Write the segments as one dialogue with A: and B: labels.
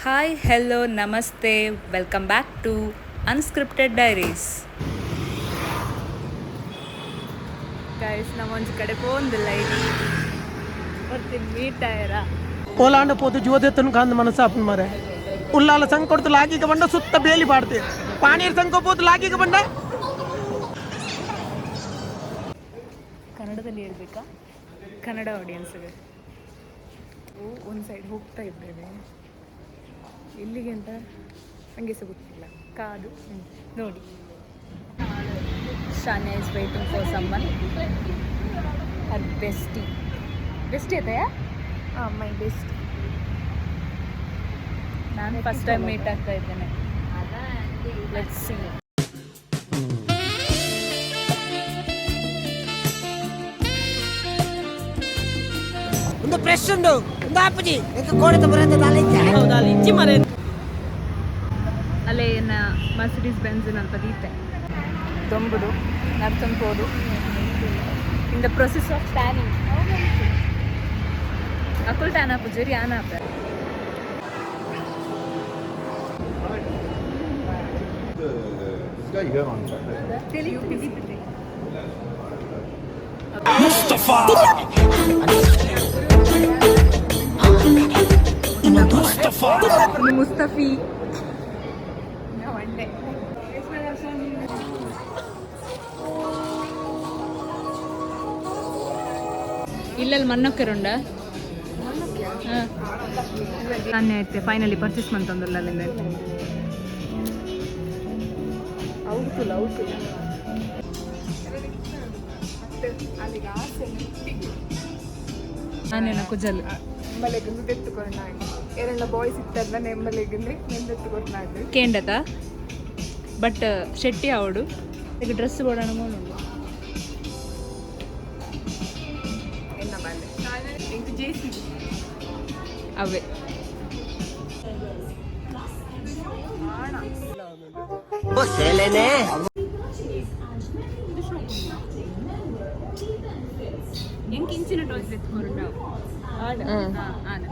A: Hi hello ನಮಸ್ತೆ welcome back to unscripted diaries. Guys ನಾವೊಂದು ಕಡೆ ಪೋಂದಿಲ್ಲ ಇಲ್ಲಿ ಬರ್ತೀನಿ ಮೀಟಾಯರ
B: పోలాండ పోతు జ్యోతిత్తను కాంది మన సాపన్ మరే ఉల్లాల సంకొడుతు లాగిక బండ సుತ್ತ ಬೇಲಿ ಬಾಡ್ತೆ ಪಾನೀರ್ ಸಂಕೋಪೋತು ಲಾಗಿಕ ಬಂಡ.
A: ಕನ್ನಡದಲ್ಲಿ ಹೇಳ್ಬೇಕಾ ಕನ್ನಡ ಆಡಿಯನ್ಸ್ಗೆ? ಒಂದು ಸೈಡ್ ಹೋಗ್ತಾ ಇದ್ದೇವೆ, ಎಲ್ಲಿಗೆ ಅಂತ ನನಗೆ ಸಹ ಗೊತ್ತಿಲ್ಲ, ಕಾದು ನೋಡಿ. Shanya is waiting for someone, her bestie ಆಯ್ತಾ? ಹಾಂ, ಮೈ ಬೆಸ್ಟ್. ನಾನು ಫಸ್ಟ್ ಟೈಮ್ ಮೀಟ್ ಆಗ್ತಾ ಇದ್ದೇನೆ. Let's see.
B: ಒಂದು ಫ್ರೆಶ್ ಉಂಡು ಒಂದು ಆಪಜಿ ಎಂಕ ಕೋಣೆ ಬರಂತ ದಾಲಿಂಚಿ ಹೌದಾ ಲಿಂಚಿ ಮರೆ
A: ಅಲ್ಲೇ ಏನು ಮರ್ಸಿಡೀಸ್ ಬೆಂಝ್ ಅಂತ ದೀತೆ ದೊಂಬುಡು ನಡ್ಕೊಂಡು ಹೋದು in the process of tanning Akul tan app ಜರಿ ಆನ್ ಆಪ
B: ಮುಸ್ತಫಾ
A: ಮುಸ್ತಫಿ ಇಲ್ಲಲ್ಲಿ ಮಣ್ಣೊಕ್ಕೆರುಂಡ ನಾನೇ ಐತೆ ಫೈನಲಿ ಪರ್ಚೇಸ್ ಮಂತಂದಲ್ಲ ಅಲ್ಲಿಂದ ನಾನೇನ ಕುಜಲ್
C: ಎಂಬಲೆಗಂದು ತೆತ್ತುಕೊರ್ನಾಡು ಎರಡ ಬಾಯ್ಸ್ ಇತ್ತಲ್ಲ ಎಂಬಲೆಗಂದ್ರೆ ನೆಂದೆತ್ತುಕೊರ್ನಾಡು
A: ಕೇಂಡತ ಬಟ್ ಶೆಟ್ಟಿ ಅವಡು ಈಗ ಡ್ರೆಸ್ ಕೊಡೋಣ ಮೂನುಂಡು
C: ಎನ್ನ ಬಾಲೆ ಎಂಕು ಜೇಸಿ
A: ಅವೇ ಎಂಕ್ ಇಂಚಿನ ಟಾಯ್ಸ್ ಎತ್ಕೊಂಡು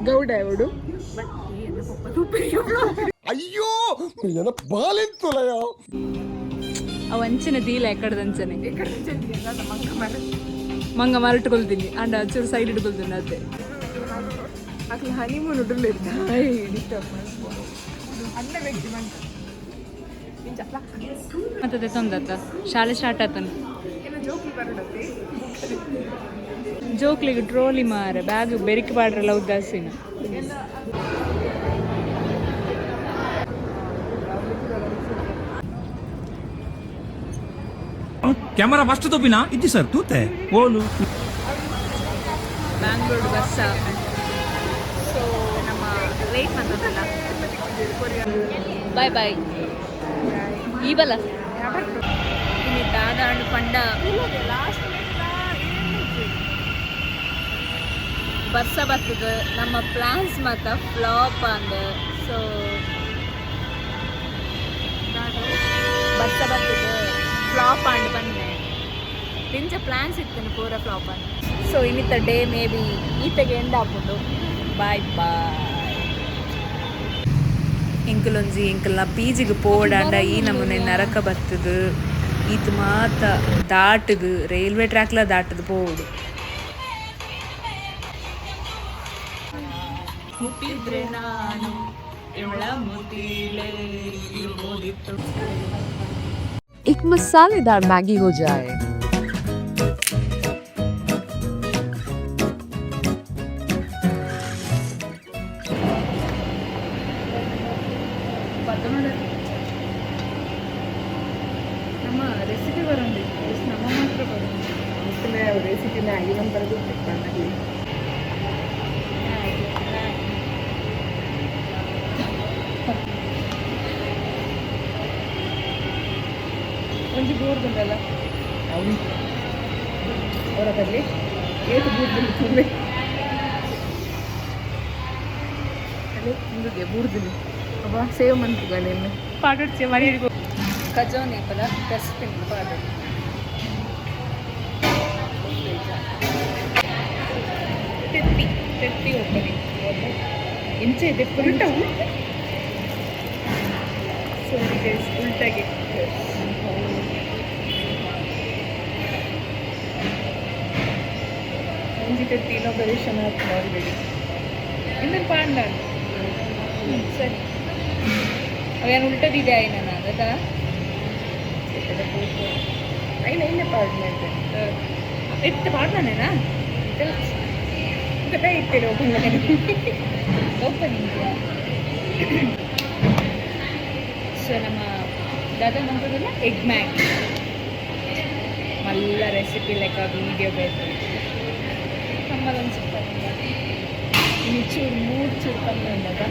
C: ಗೌಡ ಅವಡು
B: ಅಯ್ಯೋ ಏನ ಬಾಲೆಂತುಲಯೋ
A: ಅವ ಅಂಚಿನ ದೀಲ ಎಕ್ಕಡದಂಚನೆ ಮಂಗ ಮರಟ್ಕೊಳ್ತೀನಿ ಅಂಡ ಚೂರು ಸೈಡ್ ಇಟ್ಕೊಳ್ತೀನಿ ಅದೇ
C: ಅಕ್ಲ ಹನಿಮೂನ್ ಉಡುಲ್ಲ ಡಿಸ್ಟರ್ಬ್ ಅನ್ನ ವ್ಯಕ್ತಿ
A: ಮತ್ತೆ ತೊಂದತ್ತ ಶಾಲೆ ಸ್ಟಾರ್ಟ್ ಆತನ
C: ಎಲ್ಲ ಜೋಕಿ ಬರಡತ್ತೆ
A: ಜೋಕ್ಲಿಗೆ ಟ್ರೋಲಿ ಮಾರ ಬ್ಯಾಗ್ ಬೆರಿಕೆ ಬಾಡ್ರಲ್ಲ ಉದ್ದಾಸಿನ
D: ಕ್ಯಾಮರಾ ಫಸ್ಟ್ ತೋಪಿನ ಇದ್ದಿ ಸರ್ ತೂತೆ ಓಲು
A: ಬ್ಯಾಂಗ್ಳೂರು ಬಸ್ ಸೊ ನಮ್ಮ ಲೇಟ್ ಬಂದದಲ್ಲ ಬಾಯ್ ಬಾಯ್ ಈ ಬಲ ಇನ್ನು ದಾದಾಂಡು ಪಂಡ ಬರ್ಸ ಬರ್ತದ ನಮ್ಮ ಪ್ಲಾನ್ಸ್ ಮಾತ್ರ ಫ್ಲಾಪ್ ಅಂದ ಸೊ ಬರ್ಸ ಬರ್ತದ ಫ್ಲಾಪ್ ಅಂಡ್ ಬಂದೆ ತಿಂಚ ಪ್ಲಾನ್ಸ್ ಇರ್ತೇನೆ ಪೂರ ಫ್ಲಾಪ್ ಅಂಡ್ ಸೊ ಇನ್ನಿತ್ತ ಡೇ ಮೇ ಬಿ ಈತೆಗೆ ಎಂಡ್ ಹಾಕ್ಬಿಟ್ಟು ಬಾಯ್ ಬಾಯ್ ಇಂಕಲೊಂಜಿ ಇಂಕಲ್ನ ಪೀಜಿಗೆ ಪೋಡಾಂಡ ಈ ನಮೂನೆ ನರಕ ಬರ್ತದು ಈತ ಮಾತ ದಾಟದು ರೈಲ್ವೆ ಟ್ರ್ಯಾಕ್ಲ ದಾಟದು ಪೋಡು ಹುಟ್ಟಿದ್ರೆ ನಾನು ಇವಳ ಮುಟ್ಟಿಲೆ ಇರ್ಬೋದಿತ್ತು.
E: एक मसालेदार मैगी हो जाए।
A: ನಮ್ಮ ರೆಸಿಪಿ ಬರೋದು ನಮ್ಮ ಮಾತ್ರ ಬರೋದು
C: ರೆಸಿಪಿ ಮ್ಯಾಗಿ ನಮ್ಮ ಬರೋದು ಮ್ಯಾಗಿ
A: ಒಂಜಿ ಬೋರ್ ಬಂದಲ್ಲ
C: ಹೊರದಲ್ಲಿ ಏಟು ಬೂರ್ದಲ್ಲಿ ತುಂಬೆ ಅಲ್ಲೇ ಹಿಂದಿಗೆ ಬೂರ್ದಲ್ಲಿ ಅವ ಸೇವ್ ಮಂತ್ರಿಗಳೇನು
A: ಪಾಡೋಡ್ಚೆ ಮರಿ ಖಜಾನೆ ಪದ ಡಸ್ಟ್ಬಿನ್ ಪಾಡು ತೆತ್ತಿ ಒಬ್ಬರಿ ಇಂಚೆ ಇದೆ ಫುಲ್ ಸಾರಿ ಗೈಸ್ ಉಲ್ಟಾಗೆ ಮುಂಜಿಗೆ ಇನ್ನೊಬ್ಬರೇಷನ್ ಆಯ್ತು ನೋಡಬೇಡಿ ಇನ್ನೊಂದು ಪಾಂಡ ಸರಿ ಅವೇನು ಉಲ್ಟದಿದೆ ಆಯ್ನ ನಾನು ಅದಾ
C: అయినా ఇన్నే పాడినట్టు
A: ಇಟ್ಟು ಪಾಡ್ನೇನಾ
C: ఇంకా ఇట్టే
A: ಓಪನ್ ಇದೆಯಾ ಸೊ ನಮ್ಮ ದಾದಾ ನಂಬುದಿಲ್ಲ ಎಗ್ ಮ್ಯಾಗಿ ಮಲ್ಲ ರೆಸಿಪಿ ಲೆಕ್ಕ ವೀಡಿಯೋ ಬೇಕು ನಮ್ಮದೊಂದು ಸ್ವಲ್ಪ ಇನ್ನು ಚೂರು 3 ಚೂರು ಕಮ್ಮಿ ಉಂಟದ